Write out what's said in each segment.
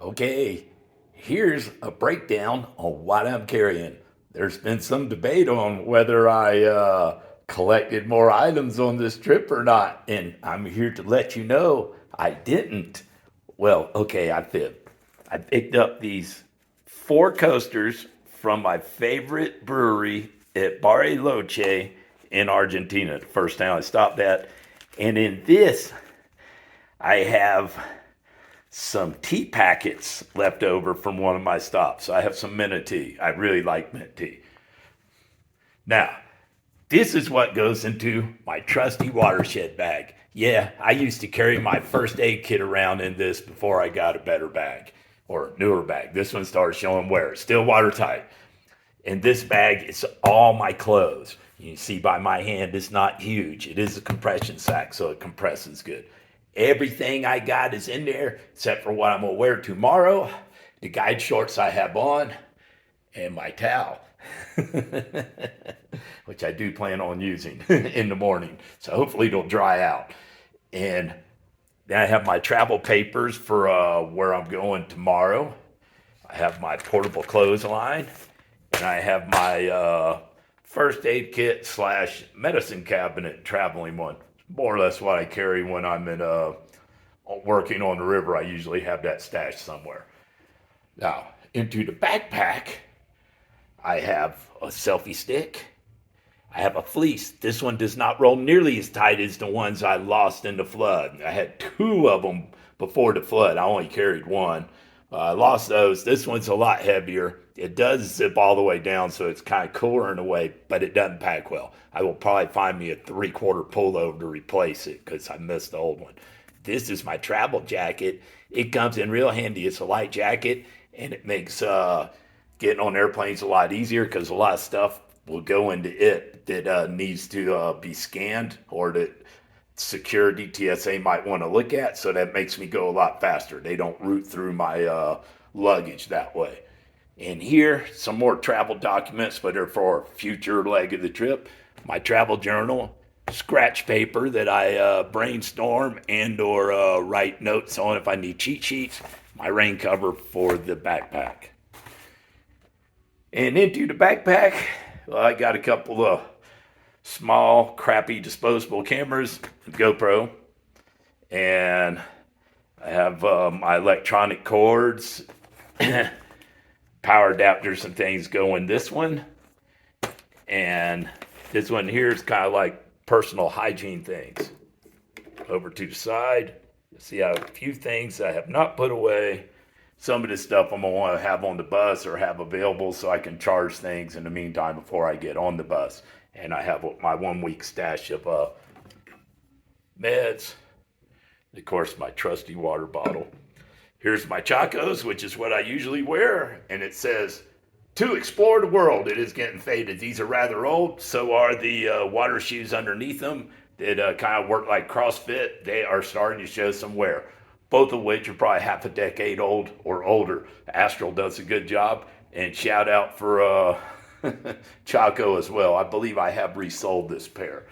Okay, here's a breakdown on what I'm carrying. There's been some debate on whether I collected more items on this trip or not, and I'm here to let you know I didn't. Well, okay, I fib. I picked up these four coasters from my favorite brewery at Bariloche in Argentina, the first town I stopped at. And in this, I have some tea packets left over from one of my stops. I have some mint tea. I really like mint tea. Now, this is what goes into my trusty Watershed bag. Yeah, I used to carry my first aid kit around in this before I got a better bag or newer bag. This one started showing wear. It's still watertight. In this bag, it's all my clothes. You see by my hand, it's not huge. It is a compression sack, so it compresses good. Everything I got is in there except for what I'm gonna wear tomorrow, the guide shorts I have on, and my towel, which I do plan on using in the morning. So hopefully it'll dry out. And then I have my travel papers for where I'm going tomorrow. I have my portable clothesline, and I have my first aid kit slash medicine cabinet traveling one. More or less what I carry when I'm in working on the river. I usually have that stashed somewhere. Now, into the backpack, I have a selfie stick. I have a fleece. This one does not roll nearly as tight as the ones I lost in the flood. I had two of them before the flood. I only carried one. I lost those. This one's a lot heavier. It does zip all the way down, so it's kind of cooler in a way, but it doesn't pack well. I will probably find me a 3/4 pullover to replace it because I missed the old one. This is my travel jacket. It comes in real handy. It's a light jacket, and it makes getting on airplanes a lot easier because a lot of stuff will go into it that needs to be scanned or that security TSA might want to look at. So that makes me go a lot faster. They don't root through my luggage that way. And here, some more travel documents, but they're for a future leg of the trip. My travel journal, scratch paper that I brainstorm and or write notes on if I need cheat sheets. My rain cover for the backpack. And into the backpack, well, I got a couple of small, crappy disposable cameras, GoPro, and I have my electronic cords, power adapters, and things go in this one. And this one here is kind of like personal hygiene things. Over to the side, you see I have a few things I have not put away. Some of this stuff I'm gonna want to have on the bus or have available so I can charge things in the meantime before I get on the bus. And I have my 1 week stash of meds. Of course, my trusty water bottle. Here's my Chacos, which is what I usually wear, and it says, "To explore the world." It is getting faded. These are rather old. So are the water shoes underneath them that kind of work like CrossFit. They are starting to show some wear. Both of which are probably half a decade old or older. Astral does a good job, and shout out for Chaco as well. I believe I have resold this pair.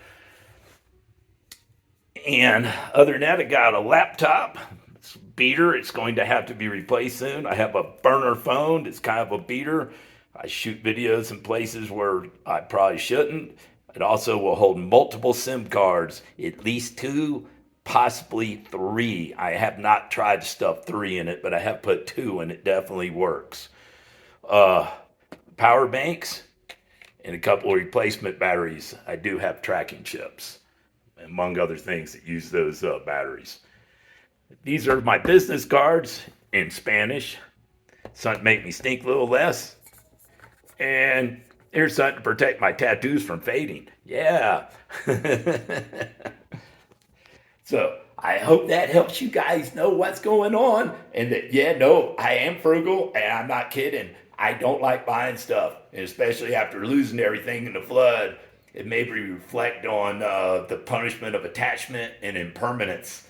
And other than that, I got a laptop. It's a beater. It's going to have to be replaced soon. I have a burner phone. It's kind of a beater. I shoot videos in places where I probably shouldn't. It also will hold multiple SIM cards, at least two, possibly three. I have not tried to stuff three in it, but I have put two, and it definitely works. Uh, Power banks and a couple of replacement batteries. I do have tracking chips, among other things that use those batteries. These are my business cards in Spanish. Something to make me stink a little less. And here's something to protect my tattoos from fading. Yeah. So I hope that helps you guys know what's going on. And that, yeah, no, I am frugal and I'm not kidding. I don't like buying stuff, and especially after losing everything in the flood. It made me reflect on the punishment of attachment and impermanence.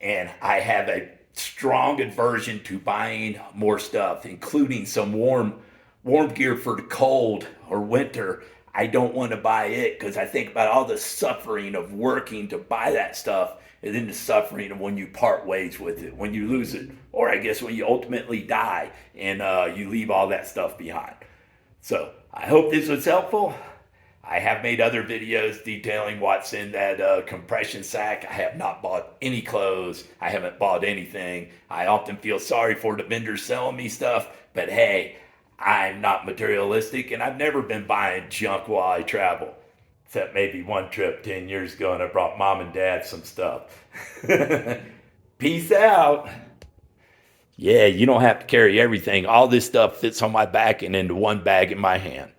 And I have a strong aversion to buying more stuff, including some warm gear for the cold or winter. I don't want to buy it because I think about all the suffering of working to buy that stuff and then the suffering of when you part ways with it, when you lose it, or I guess when you ultimately die and you leave all that stuff behind. So I hope this was helpful. I have made other videos detailing what's in that compression sack. I have not bought any clothes. I haven't bought anything. I often feel sorry for the vendors selling me stuff, but hey, I'm not materialistic, and I've never been buying junk while I travel. Except maybe one trip 10 years ago, and I brought mom and dad some stuff. Peace out. Yeah, you don't have to carry everything. All this stuff fits on my back and into one bag in my hand.